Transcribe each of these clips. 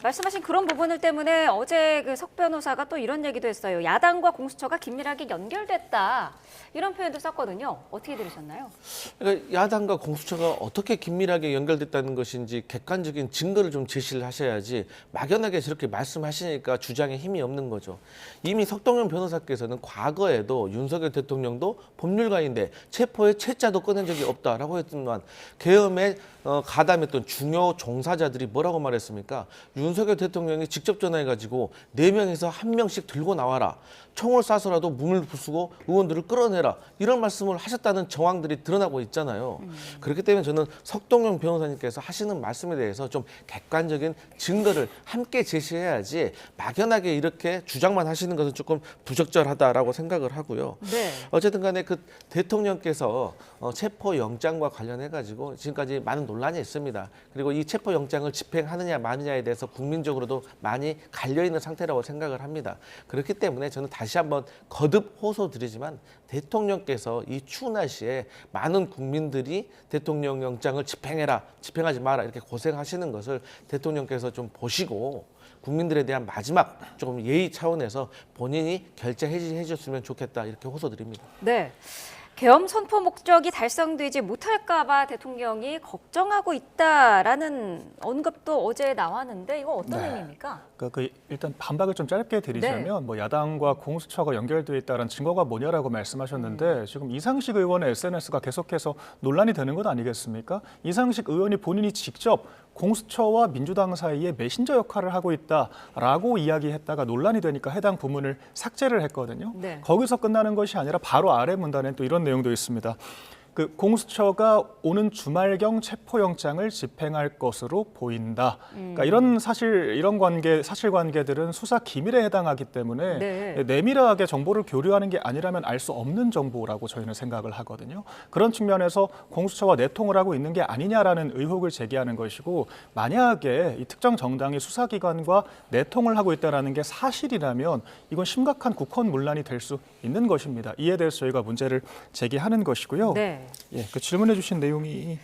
말씀하신 그런 부분을 때문에 어제 그 석 변호사가 또 이런 얘기도 했어요. 야당과 공수처가 긴밀하게 연결됐다. 이런 표현도 썼거든요. 어떻게 들으셨나요? 그러니까 야당과 공수처가 어떻게 긴밀하게 연결됐다는 것인지 객관적인 증거를 좀 제시를 하셔야지 막연하게 저렇게 말씀하시니까 주장에 힘이 없는 거죠. 이미 석동현 변호사께서는 과거에도 윤석열 대통령도 법률가인데 체포의 채자도 꺼낸 적이 없다라고 했지만 계엄에 가담했던 중요 종사자들이 뭐라고 말했습니까? 윤석열 대통령이 직접 전화해가지고 4명에서 1명씩 들고 나와라. 총을 쏴서라도 문을 부수고 의원들을 끌어내라. 이런 말씀을 하셨다는 정황들이 드러나고 있잖아요. 그렇기 때문에 저는 석동현 변호사님께서 하시는 말씀에 대해서 좀 객관적인 증거를 함께 제시해야지 막연하게 이렇게 주장만 하시는 것은 조금 부적절하다라고 생각을 하고요. 네. 어쨌든 간에 그 대통령께서 체포영장과 관련해가지고 지금까지 많은 논란이 있습니다. 그리고 이 체포영장을 집행하느냐 마느냐에 대해서 국민적으로도 많이 갈려있는 상태라고 생각을 합니다. 그렇기 때문에 저는 다시 한번 거듭 호소드리지만 대통령께서 이 추운 날씨에 많은 국민들이 대통령 영장을 집행해라, 집행하지 마라 이렇게 고생하시는 것을 대통령께서 좀 보시고 국민들에 대한 마지막 조금 예의 차원에서 본인이 결재 해지해 줬으면 좋겠다 이렇게 호소드립니다. 네. 계엄 선포 목적이 달성되지 못할까 봐 대통령이 걱정하고 있다라는 언급도 어제 나왔는데 이거 어떤 의미입니까? 일단 반박을 좀 짧게 드리자면 네. 뭐 야당과 공수처가 연결돼 있다는 증거가 뭐냐라고 말씀하셨는데 지금 이상식 의원의 SNS가 계속해서 논란이 되는 것 아니겠습니까? 이상식 의원이 본인이 직접 공수처와 민주당 사이에 메신저 역할을 하고 있다라고 이야기했다가 논란이 되니까 해당 부문을 삭제를 했거든요. 네. 거기서 끝나는 것이 아니라 바로 아래 문단에 또 이런 내용도 있습니다. 공수처가 오는 주말경 체포영장을 집행할 것으로 보인다. 그러니까 이런 사실관계들은 수사 기밀에 해당하기 때문에 네. 내밀하게 정보를 교류하는 게 아니라면 알 수 없는 정보라고 저희는 생각을 하거든요. 그런 측면에서 공수처와 내통을 하고 있는 게 아니냐라는 의혹을 제기하는 것이고 만약에 이 특정 정당이 수사기관과 내통을 하고 있다는 게 사실이라면 이건 심각한 국헌문란이 될 수 있는 것입니다. 이에 대해서 저희가 문제를 제기하는 것이고요. 네. 질문해 주신 내용이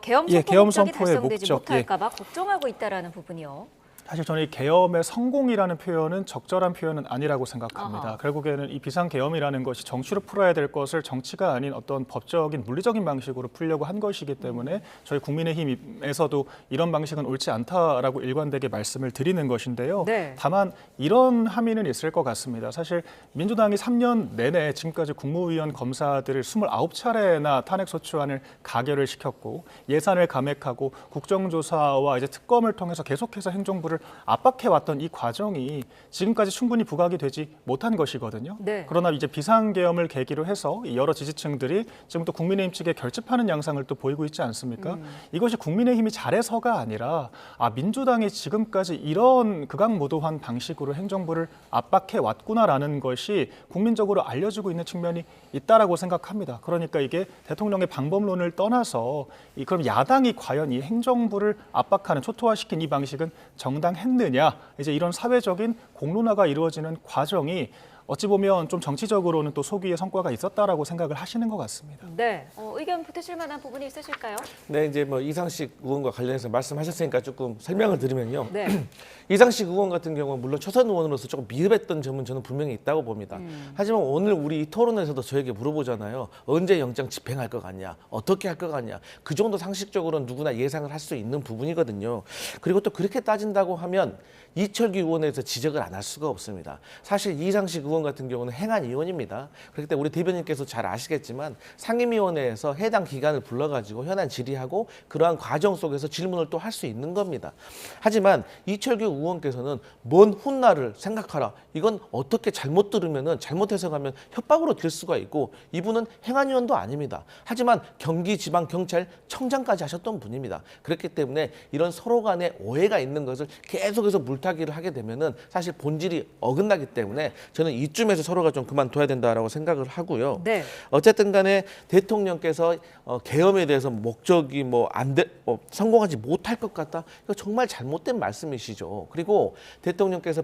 계엄 선포 계엄 목적이 선포의 달성되지 목적, 못할까 봐 걱정하고 있다라는 부분이요. 사실 저는 이 계엄의 성공이라는 표현은 적절한 표현은 아니라고 생각합니다. 아하. 결국에는 이 비상계엄이라는 것이 정치로 풀어야 될 것을 정치가 아닌 어떤 법적인 물리적인 방식으로 풀려고 한 것이기 때문에 저희 국민의힘에서도 이런 방식은 옳지 않다라고 일관되게 말씀을 드리는 것인데요. 네. 다만 이런 함의는 있을 것 같습니다. 사실 민주당이 3년 내내 지금까지 국무위원 검사들을 29차례나 탄핵소추안을 가결을 시켰고 예산을 감액하고 국정조사와 이제 특검을 통해서 계속해서 행정부를 압박해왔던 이 과정이 지금까지 충분히 부각이 되지 못한 것이거든요. 네. 그러나 이제 비상계엄을 계기로 해서 여러 지지층들이 지금 또 국민의힘 측에 결집하는 양상을 또 보이고 있지 않습니까? 이것이 국민의힘이 잘해서가 아니라 민주당이 지금까지 이런 극악무도한 방식으로 행정부를 압박해왔구나라는 것이 국민적으로 알려지고 있는 측면이 있다라고 생각합니다. 그러니까 이게 대통령의 방법론을 떠나서 그럼 야당이 과연 이 행정부를 압박하는 초토화시킨 이 방식은 정당했느냐 이제 이런 사회적인 공론화가 이루어지는 과정이 어찌 보면 좀 정치적으로는 또 소기의 성과가 있었다라고 생각을 하시는 것 같습니다. 네. 의견 보태실 만한 부분이 있으실까요? 네, 이제 뭐 이상식 의원과 관련해서 말씀하셨으니까 조금 설명을 드리면요. 네. 이상식 의원 같은 경우는 물론 초선 의원으로서 조금 미흡했던 점은 저는 분명히 있다고 봅니다. 하지만 오늘 우리 이 토론에서도 저에게 물어보잖아요. 언제 영장 집행할 것 같냐? 어떻게 할 것 같냐? 그 정도 상식적으로는 누구나 예상을 할 수 있는 부분이거든요. 그리고 또 그렇게 따진다고 하면 이철규 의원에 대해서 지적을 안 할 수가 없습니다. 사실 이상식 의원 같은 경우는 행안위원입니다. 그렇기 때문에 우리 대변인께서 잘 아시겠지만 상임위원회에서 해당 기관을 불러가지고 현안 질의하고 그러한 과정 속에서 질문을 또 할 수 있는 겁니다. 하지만 이철규 의원께서는 먼 훗날을 생각하라. 이건 어떻게 잘못 들으면은 잘못 해석하면 협박으로 들 수가 있고 이분은 행안위원도 아닙니다. 하지만 경기지방경찰청장까지 하셨던 분입니다. 그렇기 때문에 이런 서로 간에 오해가 있는 것을 계속해서 물타기를 하게 되면은 사실 본질이 어긋나기 때문에 저는 이쯤에서 서로가 좀 그만둬야 된다라고 생각을 하고요. 네. 어쨌든 간에 대통령께서 계엄에 대해서 목적이 성공하지 못할 것 같다. 이거 정말 잘못된 말씀이시죠. 그리고 대통령께서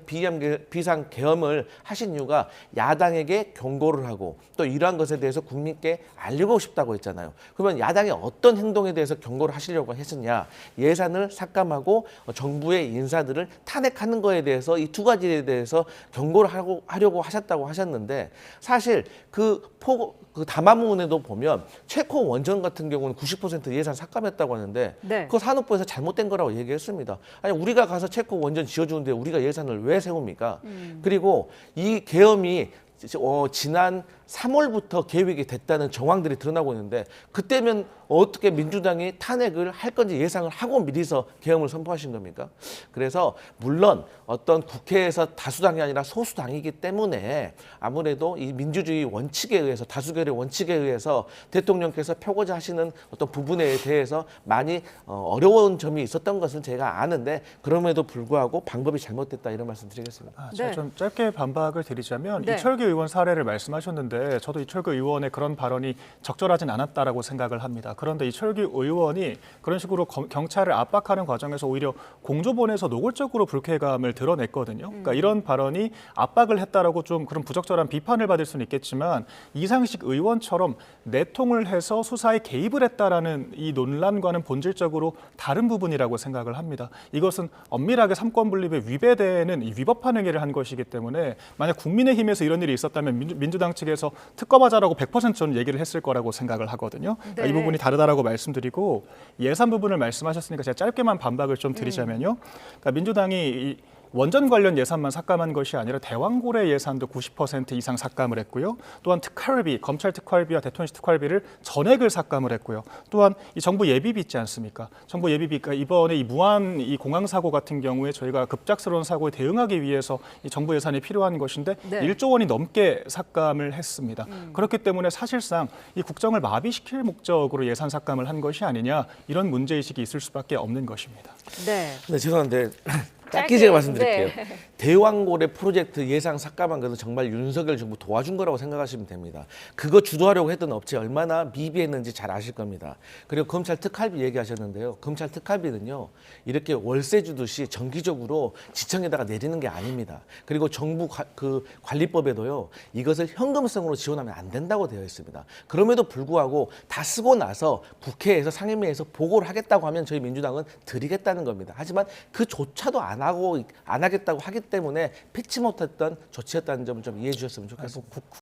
비상 계엄을 하신 이유가 야당에게 경고를 하고 또 이러한 것에 대해서 국민께 알리고 싶다고 했잖아요. 그러면 야당의 어떤 행동에 대해서 경고를 하시려고 했었냐? 예산을 삭감하고 정부의 인사들을 탄핵하는 거에 대해서 이 두 가지에 대해서 경고를 하려고 하셨다고 하셨는데 사실 그 담화문에도 보면 체코 원전 같은 경우는 90% 예산 삭감했다고 하는데 네. 그거 산업부에서 잘못된 거라고 얘기했습니다. 아니 우리가 가서 체코 원전 지어주는데 우리가 예산을 왜 세웁니까? 그리고 이 계엄이 지난 3월부터 계획이 됐다는 정황들이 드러나고 있는데 그때면 어떻게 민주당이 탄핵을 할 건지 예상을 하고 미리서 계엄을 선포하신 겁니까? 그래서 물론 어떤 국회에서 다수당이 아니라 소수당이기 때문에 아무래도 이 민주주의 원칙에 의해서 다수결의 원칙에 의해서 대통령께서 펴고자 하시는 어떤 부분에 대해서 많이 어려운 점이 있었던 것은 제가 아는데 그럼에도 불구하고 방법이 잘못됐다 이런 말씀 드리겠습니다. 제가 네. 좀 짧게 반박을 드리자면 네. 이철규 의원 사례를 말씀하셨는데 저도 이철규 의원의 그런 발언이 적절하진 않았다라고 생각을 합니다. 그런데 이철규 의원이 그런 식으로 경찰을 압박하는 과정에서 오히려 공조본에서 노골적으로 불쾌감을 드러냈거든요. 그러니까 이런 발언이 압박을 했다라고 좀 그런 부적절한 비판을 받을 수는 있겠지만 이상식 의원처럼 내통을 해서 수사에 개입을 했다라는 이 논란과는 본질적으로 다른 부분이라고 생각을 합니다. 이것은 엄밀하게 삼권분립에 위배되는 이 위법한 행위를 한 것이기 때문에 만약 국민의힘에서 이런 일이 있었다면 민주당 측에서 특검하자라고 100% 저는 얘기를 했을 거라고 생각을 하거든요. 그러니까 네. 이 부분이 다르다라고 말씀드리고 예산 부분을 말씀하셨으니까 제가 짧게만 반박을 좀 드리자면요. 그러니까 민주당이 이 원전 관련 예산만 삭감한 것이 아니라 대왕고래 예산도 90% 이상 삭감을 했고요. 또한 특활비, 검찰 특활비와 대통령실 특활비를 전액을 삭감을 했고요. 또한 이 정부 예비비 있지 않습니까? 정부 예비비가 이번에 이 무한 이 공항 사고 같은 경우에 저희가 급작스러운 사고에 대응하기 위해서 이 정부 예산이 필요한 것인데 네. 1조 원이 넘게 삭감을 했습니다. 그렇기 때문에 사실상 이 국정을 마비시킬 목적으로 예산 삭감을 한 것이 아니냐 이런 문제의식이 있을 수밖에 없는 것입니다. 네. 네, 죄송한데 짧게, 짧게 제가 말씀드릴게요. 네. 대왕고래 프로젝트 예상 삭감한 것은 정말 윤석열 정부 도와준 거라고 생각하시면 됩니다. 그거 주도하려고 했던 업체 얼마나 미비했는지 잘 아실 겁니다. 그리고 검찰 특활비 얘기하셨는데요. 검찰 특활비는요. 이렇게 월세 주듯이 정기적으로 지청에다가 내리는 게 아닙니다. 그리고 정부 관리법에도요. 이것을 현금성으로 지원하면 안 된다고 되어 있습니다. 그럼에도 불구하고 다 쓰고 나서 국회에서 상임위에서 보고를 하겠다고 하면 저희 민주당은 드리겠다는 겁니다. 하지만 그조차도 안 하겠다고 하기 때문에 피치 못했던 조치였다는 점을 좀 이해해 주셨으면 좋겠습니다.